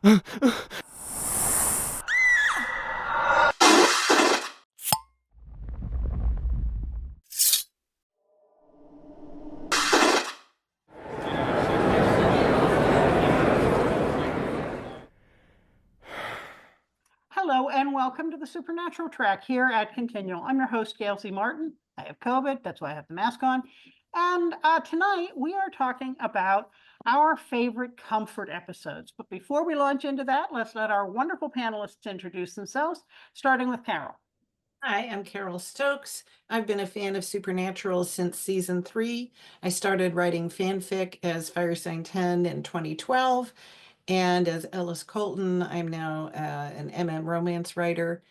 Hello and welcome to the Supernatural Track here at Continual. I'm your host, Gail Z. Martin. I have COVID, that's why I have the mask on. And tonight we are talking about our favorite comfort episodes. But before we launch into that, let's let our wonderful panelists introduce themselves, starting with Carole. Hi, I'm Carole Stokes. I've been a fan of Supernatural since season 3. I started writing fanfic as Fire Sign 10 in 2012. And as Ellis Colton, I'm now an MM romance writer.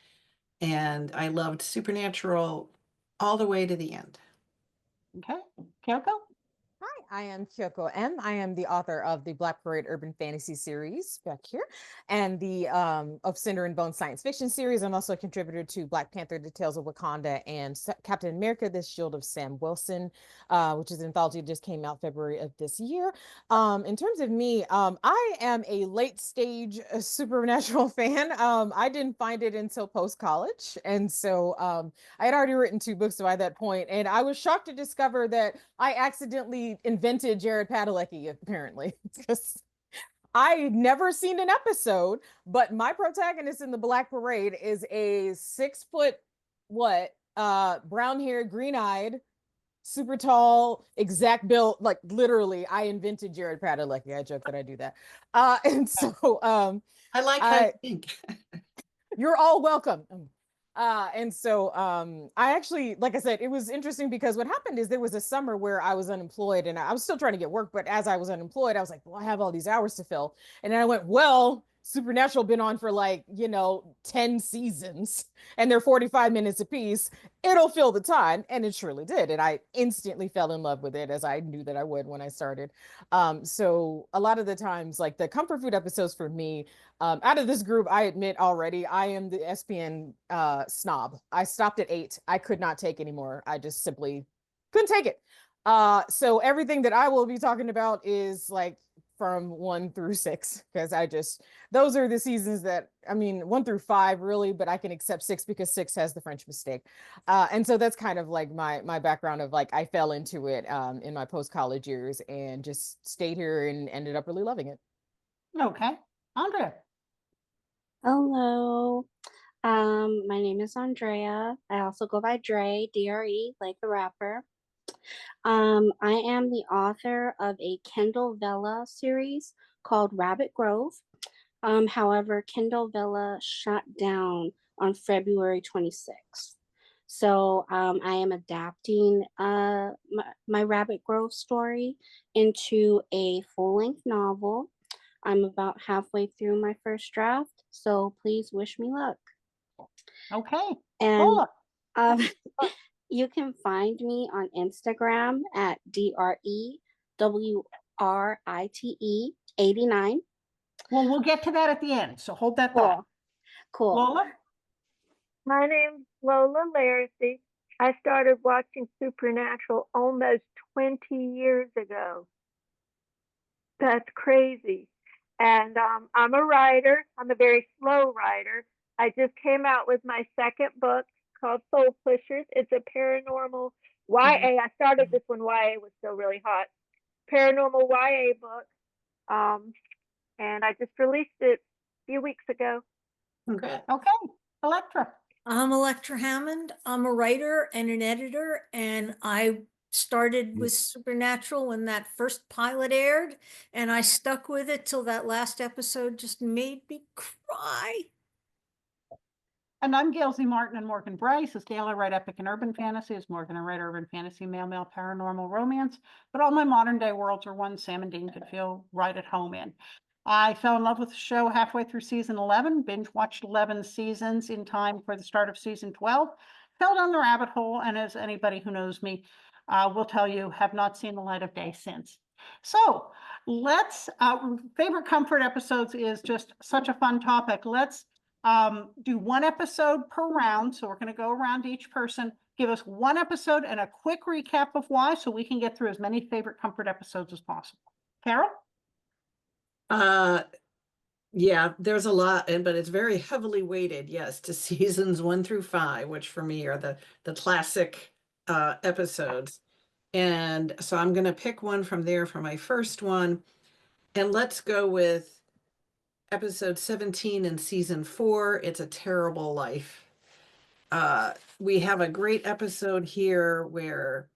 And I loved Supernatural all the way to the end. Okay, Koyoko? Hi, I am Koyoko M. I am the author of the Black Parade Urban Fantasy series back here, and the of Cinder and Bone science fiction series. I'm also a contributor to Black Panther: The Tales of Wakanda and Captain America: The Shield of Sam Wilson, which is an anthology that just came out February of this year. In terms of me, I am a late stage Supernatural fan. I didn't find it until post college, and so I had already written 2 books by that point, and I was shocked to discover that I accidentally invented Jared Padalecki, apparently, because I'd never seen an episode, but my protagonist in the Black Parade is a 6 foot, brown-haired, green-eyed, super tall, exact build, like literally, I invented Jared Padalecki. I joke that I do that. And so I like how you think. You're all welcome. And so I actually, like I said, it was interesting because what happened is there was a summer where I was unemployed and I was still trying to get work, but as I was unemployed, I was like, well, I have all these hours to fill. And then I went, well, Supernatural been on for 10 seasons and they're 45 minutes a piece. It'll fill the time. And it surely did. And I instantly fell in love with it, as I knew that I would when I started. So a lot of the times, like the comfort food episodes for me, out of this group, I admit already, I am the SPN snob. I stopped at 8. I could not take anymore. I just simply couldn't take it. So everything that I will be talking about is like from 1 through 6, because those are the seasons that, 1 through 5 really, but I can accept 6 because 6 has the French mistake. And so that's kind of like my background of like, I fell into it in my post-college years and just stayed here and ended up really loving it. Okay, Andrea. Hello. My name is Andrea. I also go by Dre, D-R-E, like the rapper. I am the author of a Kindle Vella series called Rabbit Grove. However, Kindle Vella shut down on February 26th. So I am adapting my Rabbit Grove story into a full-length novel. I'm about halfway through my first draft, so please wish me luck. Okay. And you can find me on Instagram at DREWRITE89. Well, we'll get to that at the end, so hold that thought. Cool. Lola? My name's Lola Lariscy. I started watching Supernatural almost 20 years ago. That's crazy. And I'm a writer. I'm a very slow writer. I just came out with my second book called Soul Pushers. It's a paranormal YA. I started this when YA was still really hot. Paranormal YA book. And I just released it a few weeks ago. Okay. Elektra. I'm Elektra Hammond. I'm a writer and an editor, and I started with Supernatural when that first pilot aired, and I stuck with it till that last episode just made me cry. And I'm Gail Z. Martin and Morgan Bryce. As Gail, I write epic and urban fantasy. As Morgan, I write urban fantasy, male paranormal romance. But all my modern day worlds are ones Sam and Dean could feel right at home in. I fell in love with the show halfway through season 11, binge watched 11 seasons in time for the start of season 12, fell down the rabbit hole, and as anybody who knows me will tell you, have not seen the light of day since. So let's, favorite comfort episodes is just such a fun topic. Let's do 1 episode per round. So we're going to go around each person, give us 1 episode and a quick recap of why, so we can get through as many favorite comfort episodes as possible. Carole? Yeah, there's a lot, but it's very heavily weighted, yes, to seasons 1 through 5, which for me are the classic episodes. And so I'm going to pick one from there for my first one. And let's go with episode 17 in season 4. It's a Terrible Life. We have a great episode here where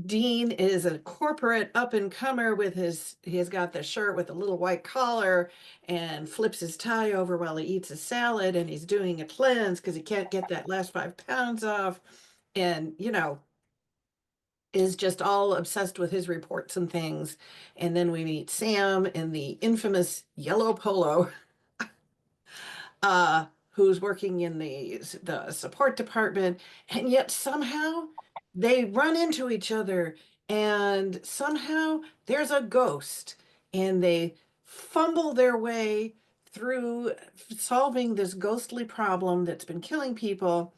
Dean is a corporate up and comer with he has got the shirt with a little white collar and flips his tie over while he eats a salad, and he's doing a cleanse because he can't get that last 5 pounds off. And, is just all obsessed with his reports and things. And then we meet Sam in the infamous yellow polo, who's working in the support department, and yet somehow they run into each other, and somehow there's a ghost, and they fumble their way through solving this ghostly problem that's been killing people.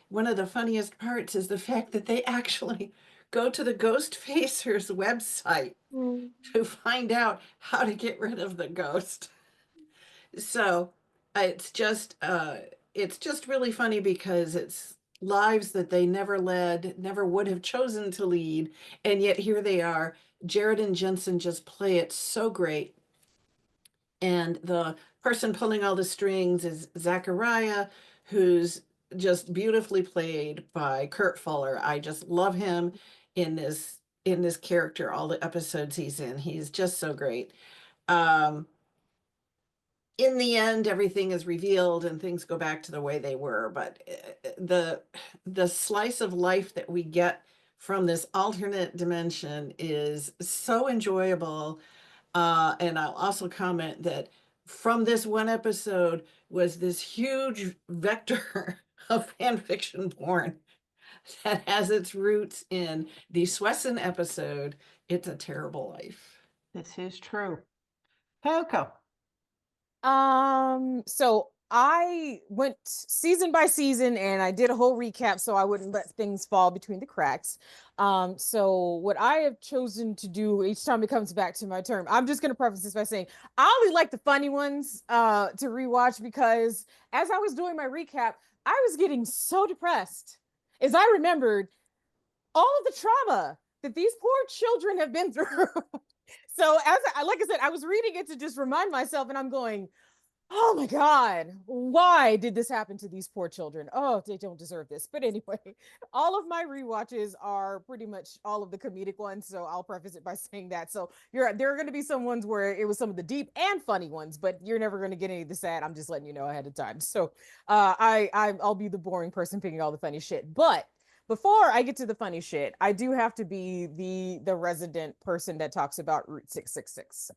One of the funniest parts is the fact that they actually go to the Ghost Facers website to find out how to get rid of the ghost. So it's just really funny because it's lives that they never led, never would have chosen to lead, and yet here they are. Jared and Jensen just play it so great. And the person pulling all the strings is Zachariah, who's just beautifully played by Kurt Fuller. I just love him in this character, all the episodes he's in. He's just so great. In the end, everything is revealed and things go back to the way they were. But the slice of life that we get from this alternate dimension is so enjoyable. And I'll also comment that from this one episode was this huge vector of fan fiction born that has its roots in the Swesson episode, It's a Terrible Life. This is true. Coco. So I went season by season and I did a whole recap so I wouldn't let things fall between the cracks. So what I have chosen to do each time it comes back to my turn, I'm just going to preface this by saying I only like the funny ones to rewatch, because as I was doing my recap, I was getting so depressed as I remembered all of the trauma that these poor children have been through. So like I said, I was reading it to just remind myself, and I'm going, oh my God, why did this happen to these poor children? Oh, they don't deserve this. But anyway, all of my rewatches are pretty much all of the comedic ones. So I'll preface it by saying that. So there are going to be some ones where it was some of the deep and funny ones, but you're never going to get any of the sad. I'm just letting you know ahead of time. So I'll be the boring person picking all the funny shit. But before I get to the funny shit, I do have to be the resident person that talks about Route 666.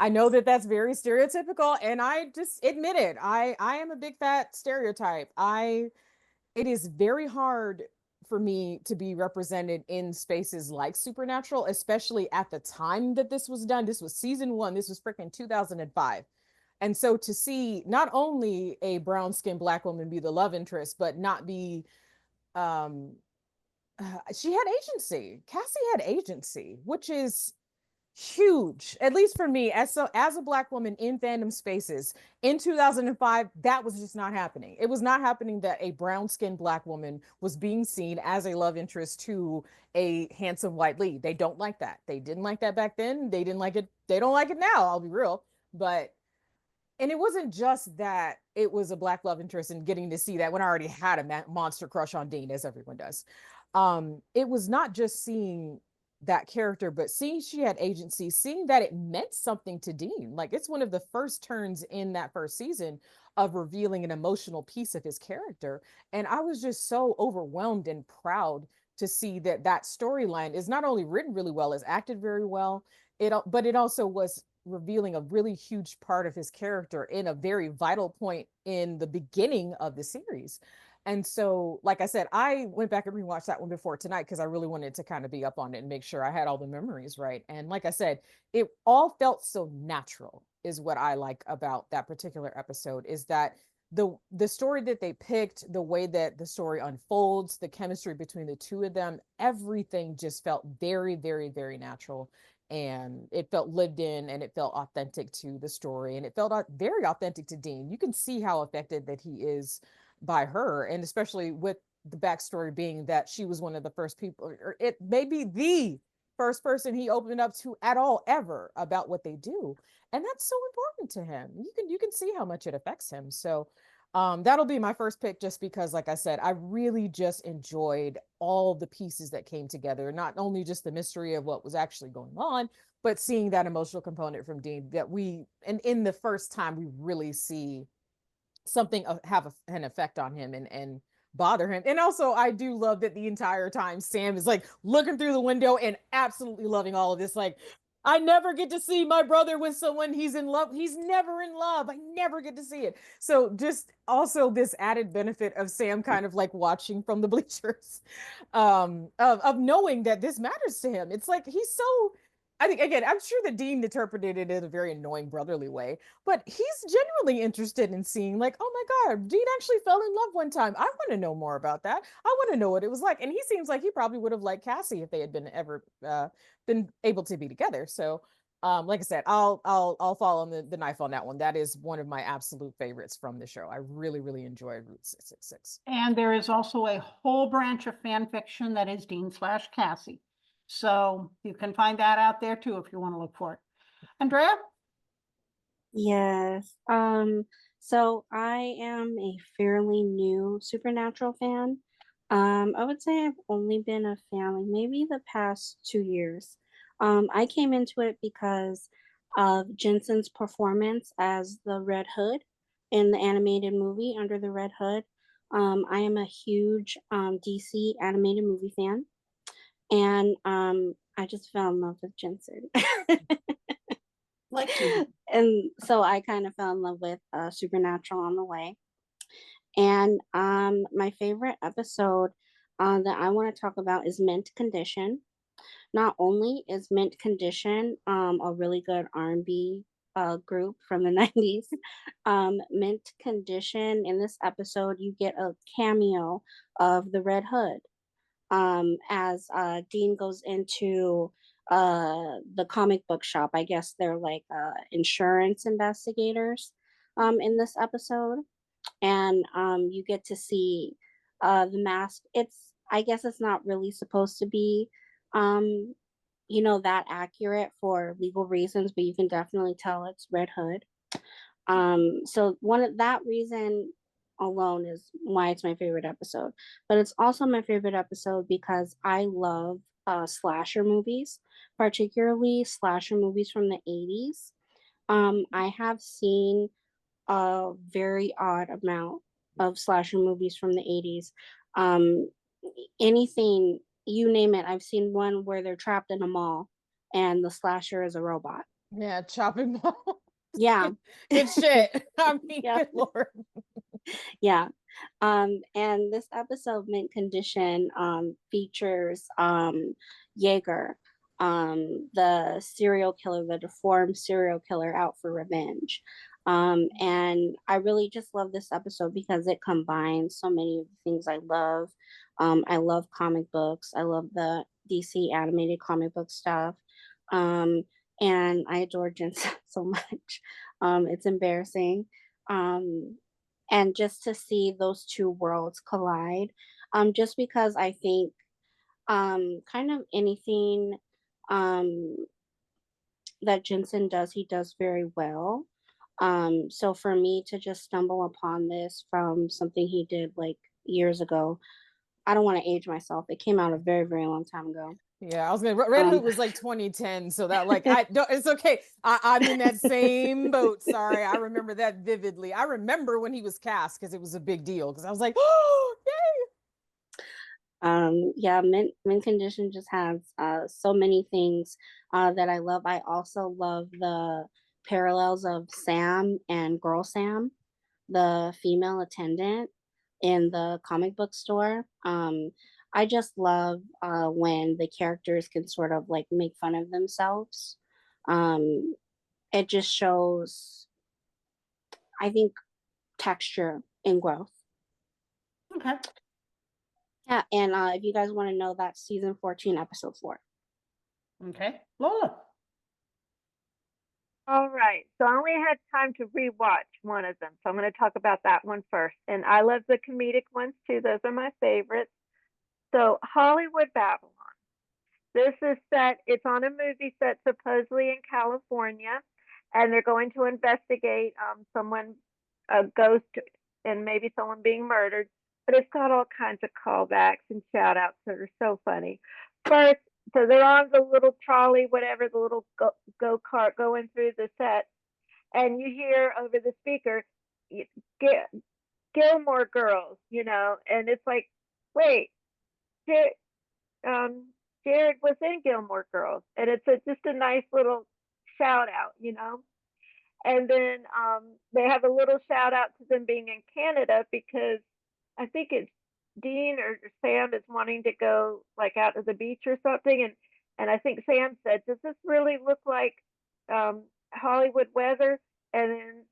I know that that's very stereotypical, and I just admit it. I am a big fat stereotype. It is very hard for me to be represented in spaces like Supernatural, especially at the time that this was done. This was season 1. This was freaking 2005. And so to see not only a brown-skinned Black woman be the love interest, but not be she had agency. Cassie had agency, which is huge, at least for me as a Black woman in fandom spaces in 2005. That was just not happening. It was not happening that a brown-skinned Black woman was being seen as a love interest to a handsome white lead. They don't like that. They didn't like that back then. They didn't like it. They don't like it now, I'll be real. And it wasn't just that it was a Black love interest and getting to see that when I already had a monster crush on Dean, as everyone does. It was not just seeing that character, but seeing she had agency, seeing that it meant something to Dean. Like, it's one of the first turns in that first season of revealing an emotional piece of his character. And I was just so overwhelmed and proud to see that storyline is not only written really well, is acted very well, but it also was revealing a really huge part of his character in a very vital point in the beginning of the series. And so, like I said, I went back and rewatched that one before tonight because I really wanted to kind of be up on it and make sure I had all the memories right. And like I said, it all felt so natural, is what I like about that particular episode, is that the story that they picked, the way that the story unfolds, the chemistry between the two of them, everything just felt very, very, very natural. and it felt lived in, and it felt authentic to the story, and it felt very authentic to Dean. You can see how affected that he is by her, and especially with the backstory being that she was one of the first people, or it may be the first person he opened up to at all ever about what they do, and that's so important to him. You can see how much it affects him. So that'll be my first pick, just because, like I said, I really just enjoyed all the pieces that came together, not only just the mystery of what was actually going on, but seeing that emotional component from Dean that and in the first time we really see something have an effect on him and bother him. And also, I do love that the entire time Sam is like looking through the window and absolutely loving all of this. Like, I never get to see my brother with someone he's in love. He's never in love. I never get to see it. So just also this added benefit of Sam kind of like watching from the bleachers, of knowing that this matters to him. It's like he's so, I think, again, I'm sure that Dean interpreted it in a very annoying brotherly way, but he's genuinely interested in seeing, like, oh my God, Dean actually fell in love one time. I want to know more about that. I want to know what it was like. And he seems like he probably would have liked Cassie if they had been able to be together. So, like I said, I'll fall on the knife on that one. That is one of my absolute favorites from the show. I really, really enjoyed Route 666. And there is also a whole branch of fan fiction that is Dean/Cassie. So you can find that out there too if you want to look for it. Andrea? Yes. So I am a fairly new Supernatural fan. I would say I've only been a fan like maybe the past 2 years. I came into it because of Jensen's performance as the Red Hood in the animated movie Under the Red Hood. I am a huge DC animated movie fan, and I just fell in love with Jensen. Like to. And so I kind of fell in love with Supernatural on the way. And my favorite episode that I want to talk about is Mint Condition. Not only is Mint Condition a really good R&B group from the 90s, Mint Condition, in this episode, you get a cameo of the Red Hood as Dean goes into the comic book shop. I guess they're like insurance investigators in this episode, and you get to see the mask. I guess it's not really supposed to be that accurate for legal reasons, but you can definitely tell it's Red Hood. So one of that reason alone is why it's my favorite episode. But it's also my favorite episode because I love slasher movies, particularly slasher movies from the 80s. I have seen a very odd amount of slasher movies from the 80s. Anything, you name it. I've seen one where they're trapped in a mall and the slasher is a robot. Yeah, chopping ball. Yeah. Good shit. I mean, Yeah. good Lord. Yeah. And this episode, Mint Condition, features Jaeger, the serial killer, the deformed serial killer out for revenge. And I really just love this episode because it combines so many of the things I love. I love comic books. I love the DC animated comic book stuff. And I adore Jensen so much. It's embarrassing. And just to see those two worlds collide, just because I think kind of anything that Jensen does, he does very well. So for me to just stumble upon this from something he did like years ago, I don't want to age myself. It came out a very, very long time ago. Yeah, I was gonna. Red Hood was like 2010, so that like I don't. It's okay. I'm in that same boat. Sorry, I remember that vividly. I remember when he was cast because it was a big deal. Because I was like, oh, yay! Yeah, Mint Condition just has so many things that I love. I also love the parallels of Sam and Girl Sam, the female attendant in the comic book store. I just love when the characters can sort of like make fun of themselves. It just shows, I think, texture and growth. Okay. Yeah, and if you guys want to know, that's season 14, episode 4. Okay. Lola? All right. So I only had time to rewatch one of them. So I'm going to talk about that one first. And I love the comedic ones too. Those are my favorites. So Hollywood Babylon. This is set, it's on a movie set supposedly in California. And they're going to investigate someone, a ghost, and maybe someone being murdered. But it's got all kinds of callbacks and shout outs that are so funny. First, so they're on the little trolley, whatever, the little go-kart going through the set, and you hear over the speaker, Gilmore Girls, and it's like, wait, Jared was in Gilmore Girls, and it's just a nice little shout out, and then they have a little shout out to them being in Canada because I think it's Dean or Sam is wanting to go like out to the beach or something, and I think Sam said, "Does this really look like Hollywood weather?" And then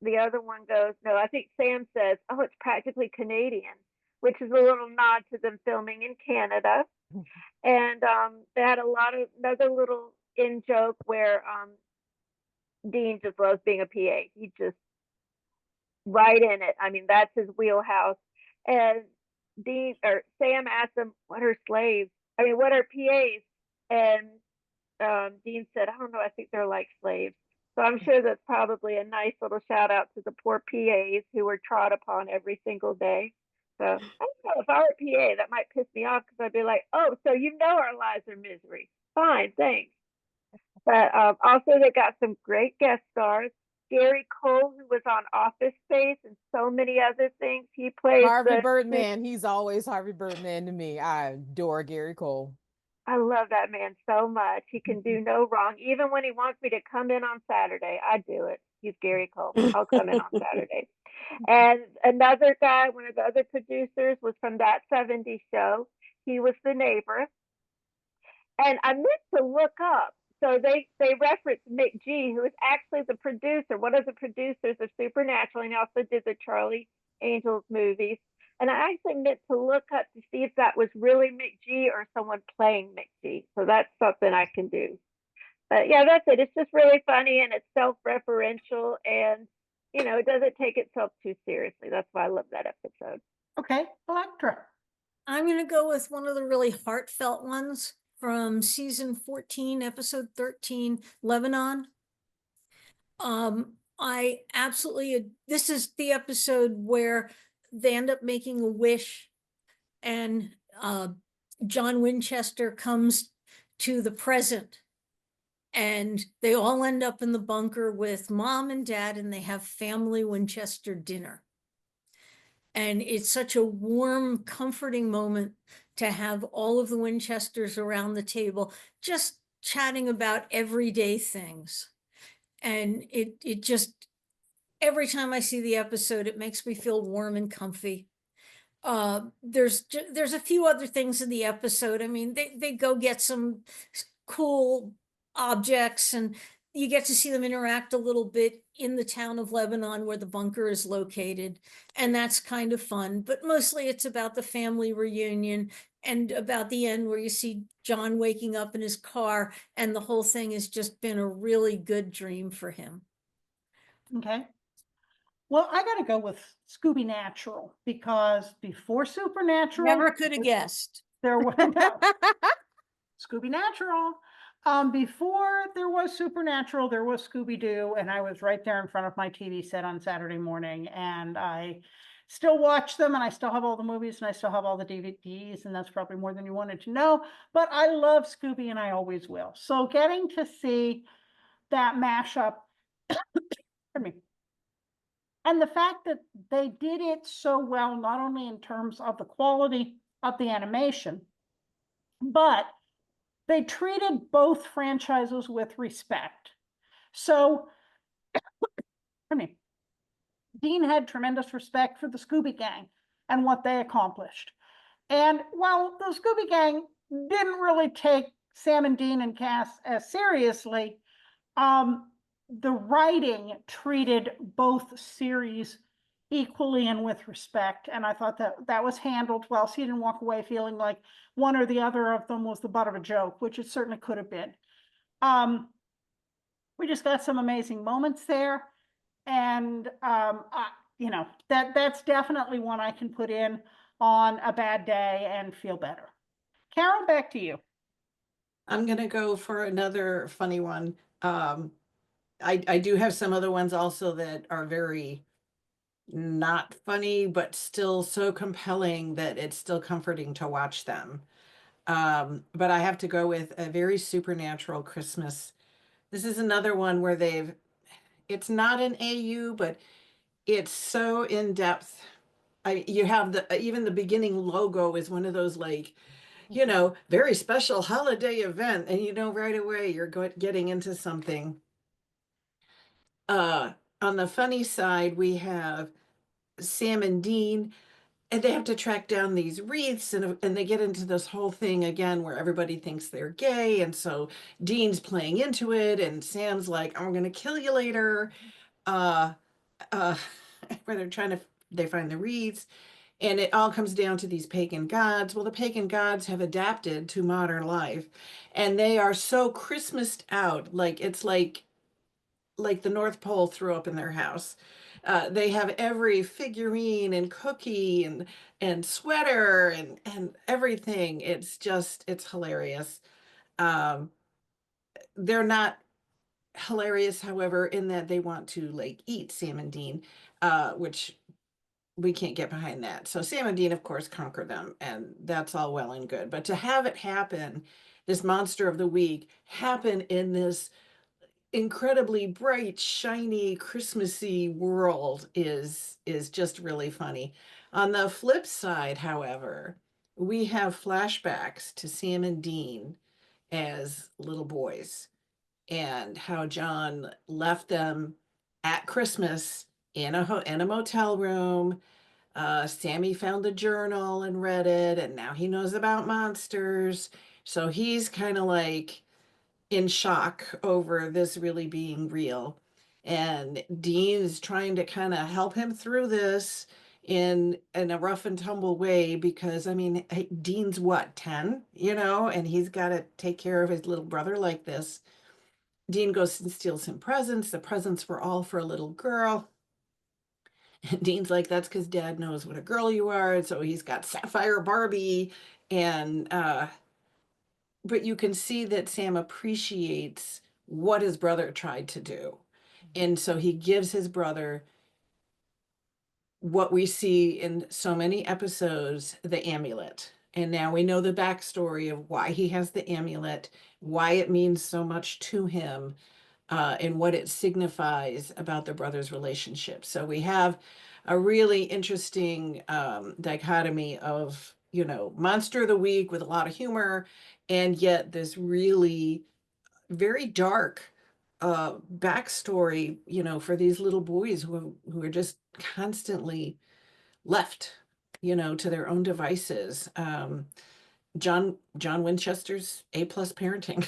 the other one goes, "No." I think Sam says, "Oh, it's practically Canadian," which is a little nod to them filming in Canada. And they had another little in joke where Dean just loves being a PA. He just right in it. I mean, that's his wheelhouse. And Dean or Sam asked him, "What are slaves? I mean, what are PAs?" And Dean said, "I don't know. I think they're like slaves." So I'm sure that's probably a nice little shout out to the poor PAs who were trod upon every single day. So I don't know, if I were a PA, that might piss me off because I'd be like, "Oh, so our lives are misery. Fine, thanks." But also they got some great guest stars. Gary Cole, who was on Office Space and so many other things. He plays Harvey Birdman. He's always Harvey Birdman to me. I adore Gary Cole. I love that man so much. He can do no wrong. Even when he wants me to come in on Saturday, I do it. He's Gary Cole. I'll come in on Saturday. And another guy, one of the other producers, was from That 70s Show. He was the neighbor. And I meant to look up. So they referenced Mick G, who is actually the producer, one of the producers of Supernatural, and he also did the Charlie Angels movies. And I actually meant to look up to see if that was really Mick G or someone playing Mick G. So that's something I can do. But yeah, that's it. It's just really funny and it's self-referential and, it doesn't take itself too seriously. That's why I love that episode. Okay, Elektra. I'm going to go with one of the really heartfelt ones from season 14, episode 13, Lebanon. This is the episode where they end up making a wish and John Winchester comes to the present and they all end up in the bunker with mom and dad and they have family Winchester dinner. And it's such a warm, comforting moment to have all of the Winchesters around the table, just chatting about everyday things. And it just, every time I see the episode, it makes me feel warm and comfy. There's a few other things in the episode. I mean, they go get some cool objects and you get to see them interact a little bit in the town of Lebanon where the bunker is located. And that's kind of fun, but mostly it's about the family reunion and about the end where you see John waking up in his car and the whole thing has just been a really good dream for him. Okay. Well, I got to go with Scooby Natural because before Supernatural, Never could have guessed. there was Scooby Natural. Before there was Supernatural, there was Scooby-Doo, and I was right there in front of my TV set on Saturday morning, and I still watch them, and I still have all the movies, and I still have all the DVDs, and that's probably more than you wanted to know, but I love Scooby, and I always will. So getting to see that mashup, pardon me, and the fact that they did it so well, not only in terms of the quality of the animation, but they treated both franchises with respect. So, I mean, Dean had tremendous respect for the Scooby Gang and what they accomplished. And while the Scooby Gang didn't really take Sam and Dean and Cass as seriously, the writing treated both series equally and with respect. And I thought that was handled well. So you didn't walk away feeling like one or the other of them was the butt of a joke, which it certainly could have been. We just got some amazing moments there. And, you know, that's definitely one I can put in on a bad day and feel better. Carol, back to you. I'm gonna go for another funny one. I do have some other ones also that are very not funny, but still so compelling that it's still comforting to watch them. But I have to go with a very supernatural Christmas. This is another one where it's not an AU, but it's so in depth. You have even the beginning logo is one of those like, very special holiday event, and right away you're getting into something. On the funny side, we have Sam and Dean, and they have to track down these wreaths, and they get into this whole thing again where everybody thinks they're gay, and so Dean's playing into it, and Sam's like, "I'm gonna kill you later." Uh, uh, where they find the wreaths, and it all comes down to these pagan gods. Well, the pagan gods have adapted to modern life, and they are so Christmased out, like it's like the North Pole threw up in their house. They have every figurine and cookie and sweater and everything. It's hilarious. Um, they're not hilarious, however, in that they want to like eat Sam and Dean, which we can't get behind that. So Sam and Dean, of course, conquer them, and that's all well and good. But to have it happen, this monster of the week happen in this incredibly bright, shiny, Christmassy world is just really funny. On the flip side, however, we have flashbacks to Sam and Dean as little boys and how John left them at Christmas in a motel room. Sammy found the journal and read it, and now he knows about monsters. So he's kind of like in shock over this really being real. And Dean is trying to kind of help him through this in a rough and tumble way because I mean, Dean's what, 10, and he's got to take care of his little brother like this. Dean goes and steals some presents. The presents were all for a little girl. And Dean's like, that's because dad knows what a girl you are. And so he's got Sapphire Barbie and but you can see that Sam appreciates what his brother tried to do. And so he gives his brother what we see in so many episodes, the amulet. And now we know the backstory of why he has the amulet, why it means so much to him, and what it signifies about the brothers' relationship. So we have a really interesting dichotomy of, monster of the week with a lot of humor, and yet this really very dark backstory, for these little boys who are just constantly left, to their own devices. John Winchester's A+ parenting,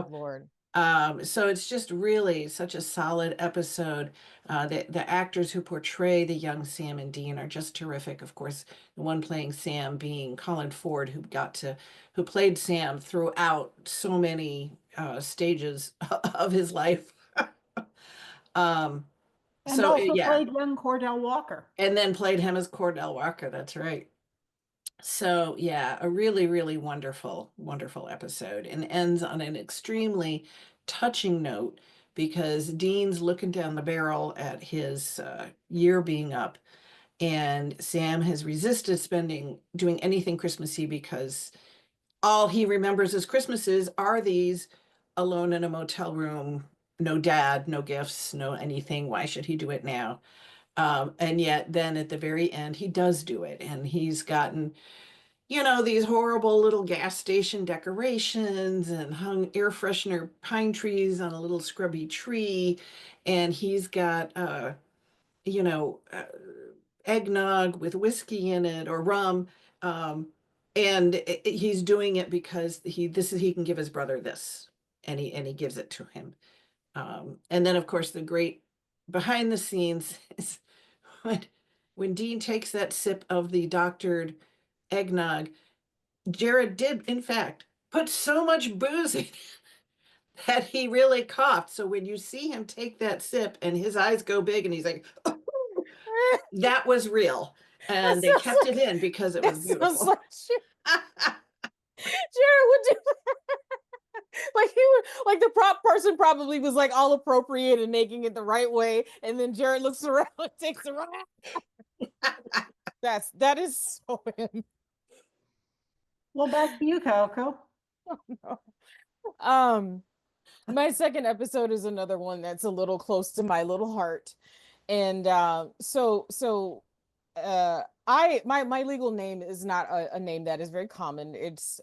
Good Lord. So it's just really such a solid episode. The actors who portray the young Sam and Dean are just terrific. Of course, the one playing Sam being Colin Ford, who played Sam throughout so many stages of his life. And So also yeah, played young Cordell Walker. and then played him as Cordell Walker. That's right. So yeah, a really, really wonderful, wonderful episode, and ends on an extremely touching note because Dean's looking down the barrel at his year being up, and Sam has resisted doing anything Christmassy because all he remembers as Christmases are these alone in a motel room, no dad, no gifts, no anything. Why should he do it now? And yet then at the very end, he does do it, and he's gotten these horrible little gas station decorations and hung air freshener pine trees on a little scrubby tree. And he's got, you know, uh, eggnog with whiskey in it or rum. And he's doing it because he can give his brother this, and he gives it to him. And then of course the great behind the scenes is when Dean takes that sip of the doctored eggnog. Jared did, in fact, put so much booze in that he really coughed. So when you see him take that sip and his eyes go big and he's like, that was real. And they sounds kept it like- in because it that was sounds beautiful. like Jared would do like he would like the prop person probably was like all appropriate and making it the right way, and then Jared looks around and takes it right. That is so him. Well, back to you, Coco. My second episode is another one that's a little close to my little heart. And my legal name is not a name that is very common. It's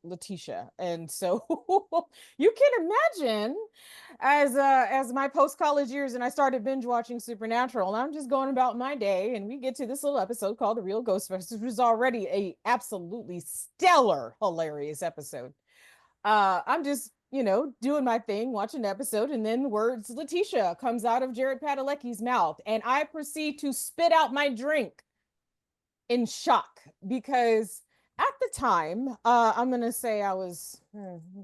Letitia. And so you can imagine as my post-college years and I started binge watching Supernatural, and I'm just going about my day, and we get to this little episode called The Real Ghostbusters, which was already a absolutely stellar, hilarious episode. I'm just, doing my thing, watching the episode, and then the words Letitia comes out of Jared Padalecki's mouth, and I proceed to spit out my drink in shock because at the time, I'm gonna say I was,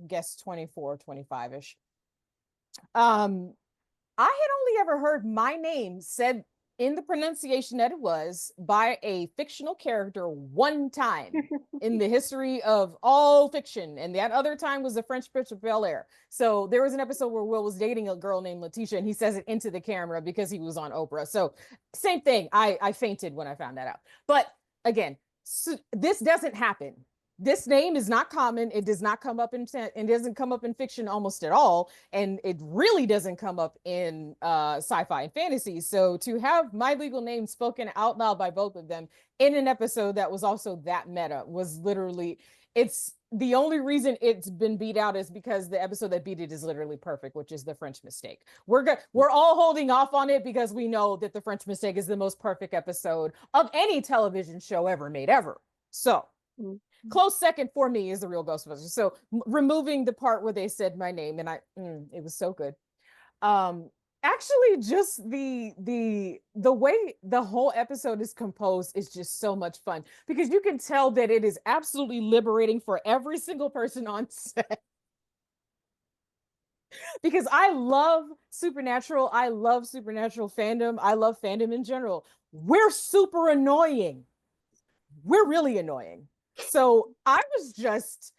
guess 24, 25-ish. I had only ever heard my name said in the pronunciation that it was by a fictional character one time in the history of all fiction. And that other time was the French Prince of Bel-Air. So there was an episode where Will was dating a girl named Letitia, and he says it into the camera because he was on Oprah. So same thing. I fainted when I found that out. But again, so this doesn't happen. This name is not common. It does not come up it doesn't come up in fiction almost at all. And it really doesn't come up in sci-fi and fantasy. So to have my legal name spoken out loud by both of them in an episode that was also that meta was literally, it's the only reason it's been beat out is because the episode that beat it is literally perfect, which is The French Mistake. We're all holding off on it because we know that The French Mistake is the most perfect episode of any television show ever made ever. So close second for me is The Real Ghostbusters. So removing the part where they said my name, and it was so good. Actually, just the way the whole episode is composed is just so much fun because you can tell that it is absolutely liberating for every single person on set. Because I love Supernatural. I love Supernatural fandom. I love fandom in general. We're super annoying. We're really annoying. So I was just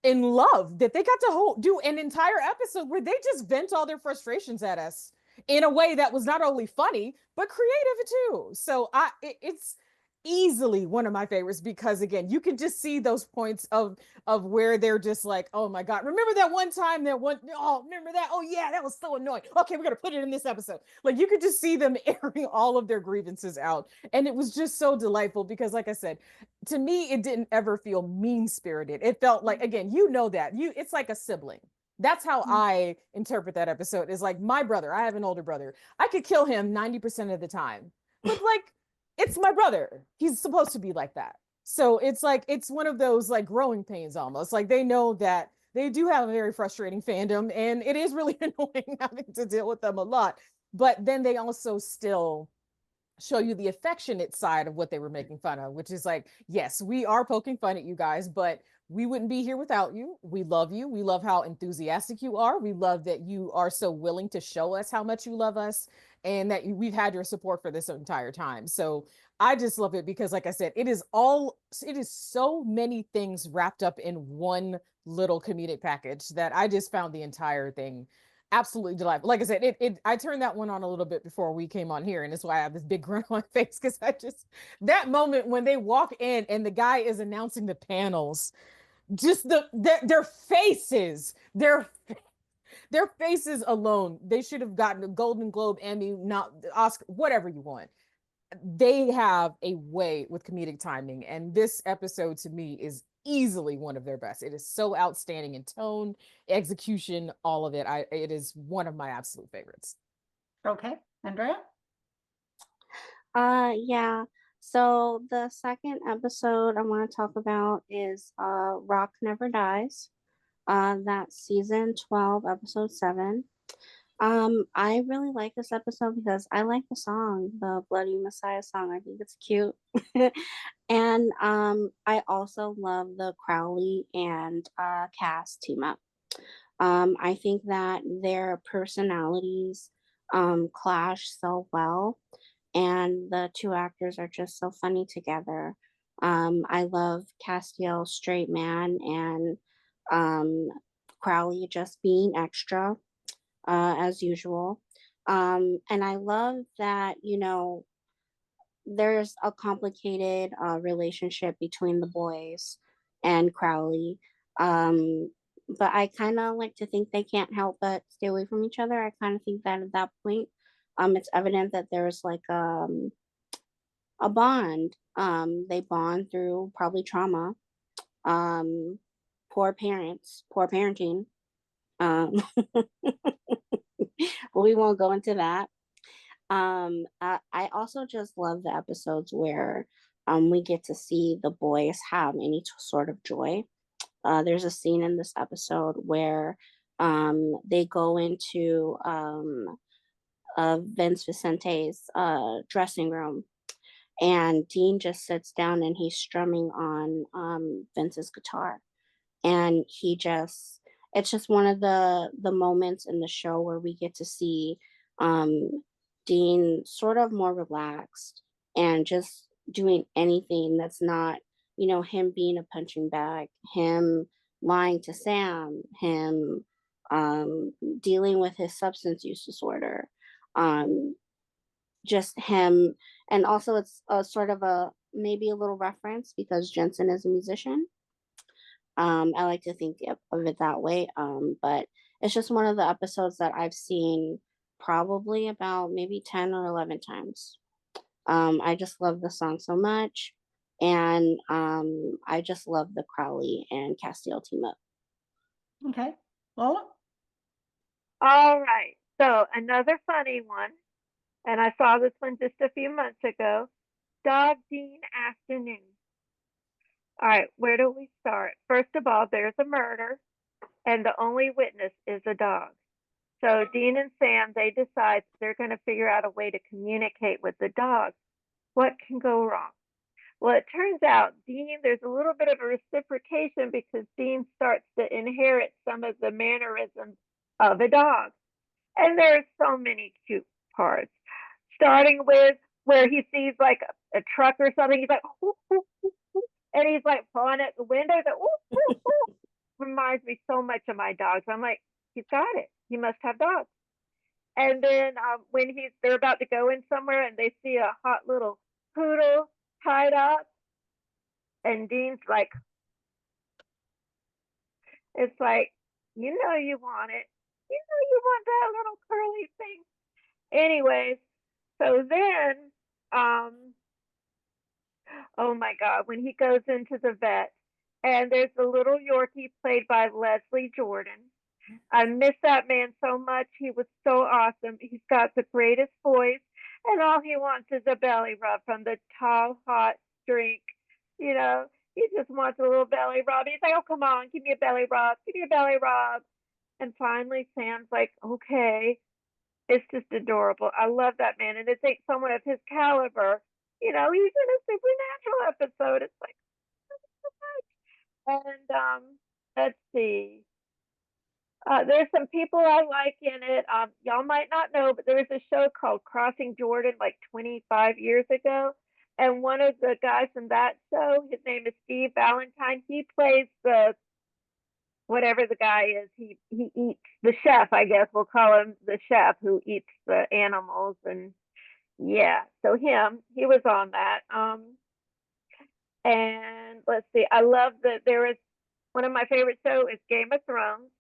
in love that they got to do an entire episode where they just vent all their frustrations at us in a way that was not only funny but creative too. So it's easily one of my favorites because again, you can just see those points of where they're just like, oh my god, remember that one time remember that, oh yeah, that was so annoying, okay, we're gonna put it in this episode. Like you could just see them airing all of their grievances out, and it was just so delightful because like I said, to me it didn't ever feel mean-spirited. It felt like, again, it's like a sibling. That's how I interpret that episode, is like my brother. I have an older brother. I could kill him 90% of the time, but like it's my brother. He's supposed to be like that. So it's like, it's one of those like growing pains almost. Like they know that they do have a very frustrating fandom and it is really annoying having to deal with them a lot. But then they also still show you the affectionate side of what they were making fun of, which is like, yes, we are poking fun at you guys, but we wouldn't be here without you. We love you. We love how enthusiastic you are. We love that you are so willing to show us how much you love us and that we've had your support for this entire time. So I just love it because, like I said, it is so many things wrapped up in one little comedic package that I just found the entire thing absolutely delightful. Like I said, I turned that one on a little bit before we came on here, and that's why I have this big grin on my face, because that moment when they walk in and the guy is announcing the panels, just their faces, their faces alone, they should have gotten a Golden Globe, Emmy, not Oscar, whatever you want. They have a way with comedic timing, and this episode to me is easily one of their best. It is so outstanding in tone, execution, all of it. It is one of my absolute favorites. Okay, Andrea? Yeah. So the second episode I want to talk about is Rock Never Dies. That's season 12, episode 7. I really like this episode because I like the song, the Bloody Messiah song. I think it's cute. And I also love the Crowley and Cass team up. I think that their personalities clash so well, and the two actors are just so funny together. I love Castiel straight man and um, Crowley just being extra as usual. And I love that, you know, there's a complicated relationship between the boys and Crowley. But I kind of like to think they can't help but stay away from each other. I kind of think that at that point, it's evident that there's like a bond. They bond through probably trauma, um, poor parents, poor parenting. Um, we won't go into that. I also just love the episodes where we get to see the boys have any sort of joy. There's a scene in this episode where they go into Vince Vicente's dressing room, and Dean just sits down and he's strumming on Vince's guitar, and he just it's just one of the moments in the show where we get to see um Dean sort of more relaxed and just doing anything that's not, you know, him being a punching bag, him lying to Sam, him dealing with his substance use disorder, um just him. And also it's a sort of a maybe a little reference because Jensen is a musician. I like to think of it that way. But it's just one of the episodes that I've seen probably about maybe 10 or 11 times. I just love the song so much. And I just love the Crowley and Castiel team up. Okay. Lola? All right. So another funny one, and I saw this one just a few months ago. Dog Dean Afternoon. All right, where do we start? First of all, there's a murder, and the only witness is a dog. So Dean and Sam, they decide they're going to figure out a way to communicate with the dog. What can go wrong? Well, it turns out Dean, there's a little bit of a reciprocation because Dean starts to inherit some of the mannerisms of a dog. And there's so many cute parts, starting with where he sees like a truck or something. He's like, ooh, ooh, ooh, ooh, and he's like pawing at the window. That ooh, ooh, ooh. Reminds me so much of my dogs. I'm like, he's got it. He must have dogs. And then when they're about to go in somewhere and they see a hot little poodle tied up, and Dean's like, it's like, you know, you want it. You know, you want that little curly thing. Anyways, so then, oh my God, when he goes into the vet, and there's a little Yorkie played by Leslie Jordan. I miss that man so much. He was so awesome. He's got the greatest voice, and all he wants is a belly rub from the tall, hot drink. You know, he just wants a little belly rub. He's like, oh, come on, give me a belly rub. Give me a belly rub. And finally, Sam's like, okay. It's just adorable. I love that man. And to think someone of his caliber, you know, he's in a supernatural episode. It's like, so much. And let's see. There's some people I like in it. Y'all might not know, but there was a show called Crossing Jordan like 25 years ago. And one of the guys from that show, his name is Steve Valentine. He plays the whatever the guy is. He eats the chef, I guess we'll call him the chef who eats the animals. And yeah, so he was on that. And let's see, I love that there is one of my favorite shows is Game of Thrones,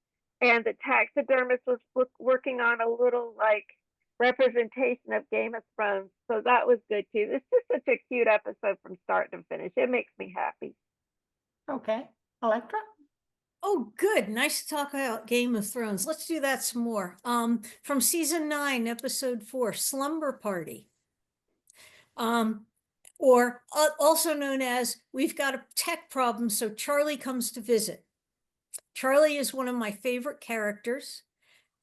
and the taxidermist was working on a little like representation of Game of Thrones. So that was good too. It's just such a cute episode from start to finish. It makes me happy. Okay. Elektra? Oh, good. Nice to talk about Game of Thrones. Let's do that some more. From season 9, episode 4, Slumber Party. Or also known as We've Got a Tech Problem, so Charlie comes to visit. Charlie is one of my favorite characters.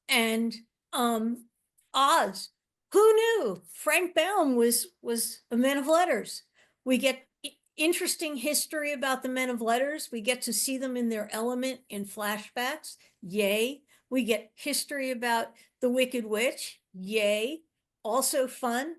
And Oz, who knew? Frank Baum was a man of letters. We get interesting history about the men of letters. We get to see them in their element in flashbacks. Yay. We get history about the Wicked Witch. Yay. Also fun.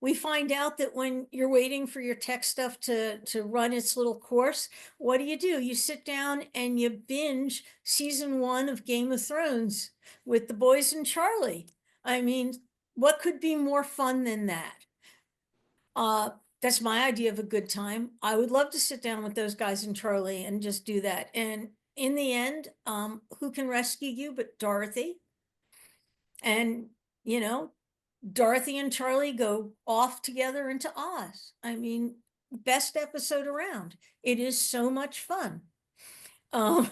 We find out that when you're waiting for your tech stuff to run its little course, what do? You sit down and you binge season 1 of Game of Thrones with the boys and Charlie. I mean, what could be more fun than that? That's my idea of a good time. I would love to sit down with those guys and Charlie and just do that. And in the end, who can rescue you but Dorothy? And, you know, Dorothy and Charlie go off together into Oz. I mean, best episode around. It is so much fun. There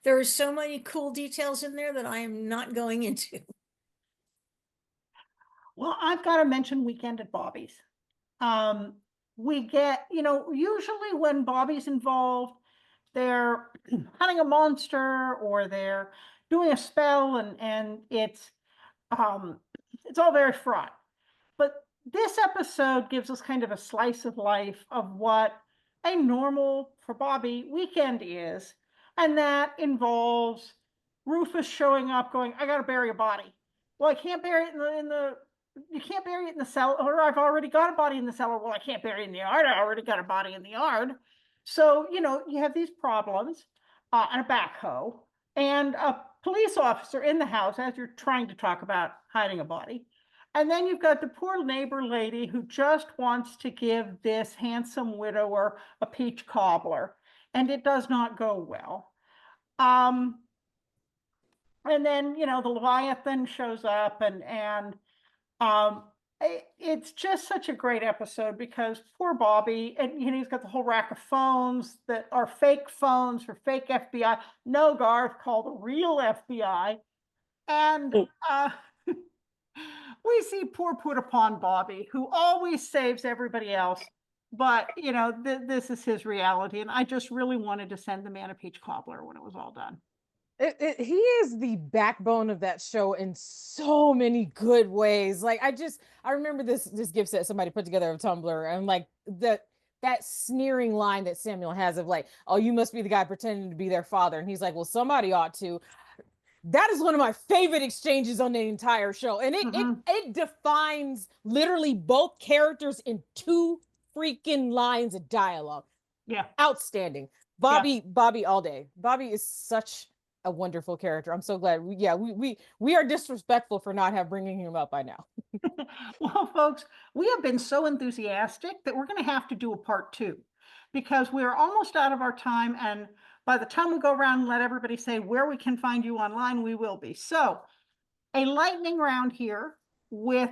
are so many cool details in there that I am not going into. Well, I've got to mention Weekend at Bobby's. We get, usually when Bobby's involved, they're hunting a monster or they're doing a spell, and it's all very fraught. But this episode gives us kind of a slice of life of what a normal, for Bobby, weekend is. And that involves Rufus showing up going, I got to bury a body. Well, I can't bury it you can't bury it in the cellar, or I've already got a body in the cellar. Well, I can't bury it in the yard. I already got a body in the yard. So, you have these problems, and a backhoe and a police officer in the house as you're trying to talk about hiding a body. And then you've got the poor neighbor lady who just wants to give this handsome widower a peach cobbler, and it does not go well. And then, the Leviathan shows up, and it's just such a great episode because poor Bobby, and he's got the whole rack of phones that are fake phones for fake FBI. No, Garth, call the real FBI. And we see poor put upon Bobby, who always saves everybody else. But, this is his reality. And I just really wanted to send the man a peach cobbler when it was all done. He is the backbone of that show in so many good ways. Like I remember this gift set somebody put together of Tumblr, and like that sneering line that Samuel has of like, oh, you must be the guy pretending to be their father. And he's like, well, somebody ought to. That is one of my favorite exchanges on the entire show. And it defines literally both characters in 2 freaking lines of dialogue. Yeah. Outstanding. Bobby all day. Bobby is such a wonderful character. I'm so glad. We are disrespectful for not bringing him up by now. Well, folks, we have been so enthusiastic that we're going to have to do a part 2 because we're almost out of our time. And by the time we go around and let everybody say where we can find you online, we will be. So a lightning round here with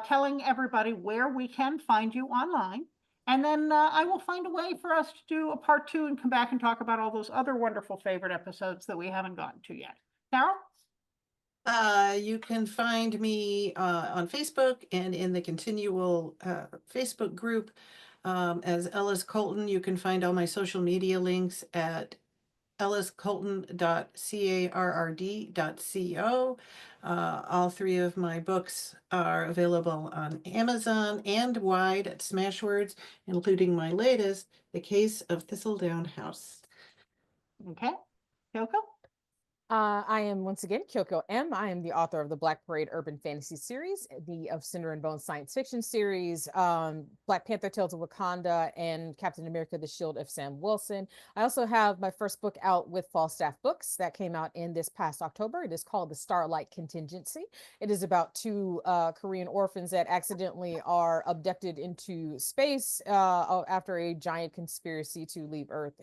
telling everybody where we can find you online. And then I will find a way for us to do a part 2 and come back and talk about all those other wonderful favorite episodes that we haven't gotten to yet. Carole? You can find me on Facebook and in the continual Facebook group as Ellis Colton. You can find all my social media links at elliscolton.carrd.co. All 3 of my books are available on Amazon and wide at Smashwords, including my latest, The Case of Thistledown House. Okay. Kyoko? I am once again Koyoko M. I am the author of the Black Parade Urban Fantasy series, the Of Cinder and Bone science fiction series, Black Panther Tales of Wakanda, and Captain America: The Shield of Sam Wilson. I also have my first book out with Falstaff Books that came out in this past October. It is called The Starlight Contingency. It is about 2 Korean orphans that accidentally are abducted into space after a giant conspiracy to leave Earth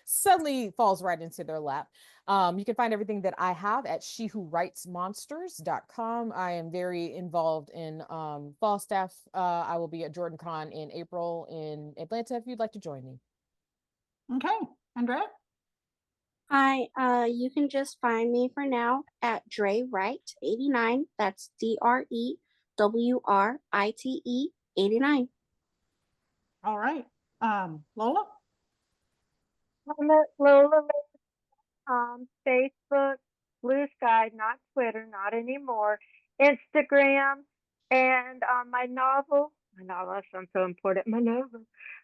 suddenly falls right into their lap. You can find everything that I have at shewhowritesmonsters.com. I am very involved in Falstaff. I will be at JordanCon in April in Atlanta if you'd like to join me. Okay. Andrea? Hi, you can just find me for now at Dre Wright 89. That's DREWRITE 89. All right. Lola? I'm at Lola Facebook, Blue Sky, not Twitter, not anymore, Instagram, and my novel, that sounds so important,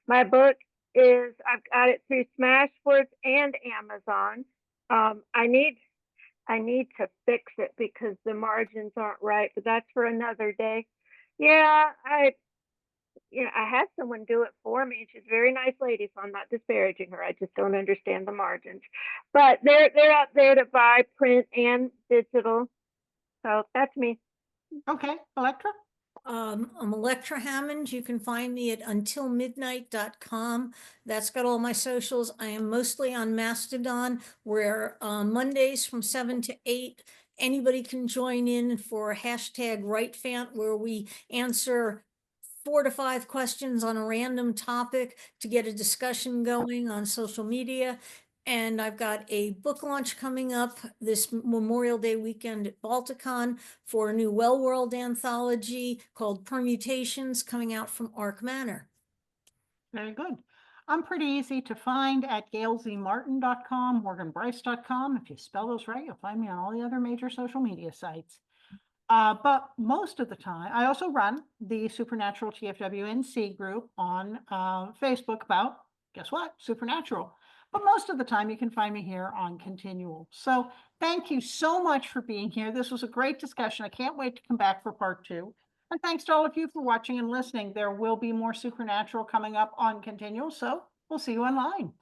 my book I've got it through Smashwords and Amazon. I need to fix it because the margins aren't right, but that's for another day. Yeah, I had someone do it for me. She's a very nice lady, so I'm not disparaging her. I just don't understand the margins. But they're up there to buy print and digital. So that's me. Okay, Elektra? I'm Elektra Hammond. You can find me at untilmidnight.com. That's got all my socials. I am mostly on Mastodon, where Mondays from 7 to 8, anybody can join in for hashtag WriteFant, where we answer 4 to 5 questions on a random topic to get a discussion going on social media. And I've got a book launch coming up this Memorial Day weekend at Balticon for a new Well World anthology called Permutations, coming out from Arc Manor. Very good. I'm pretty easy to find at gailzmartin.com, morganbryce.com. If you spell those right, you'll find me on all the other major social media sites. But most of the time, I also run the Supernatural TFWNC group on Facebook about, guess what, Supernatural. But most of the time, you can find me here on Continual. So thank you so much for being here. This was a great discussion. I can't wait to come back for part 2. And thanks to all of you for watching and listening. There will be more Supernatural coming up on Continual, so we'll see you online.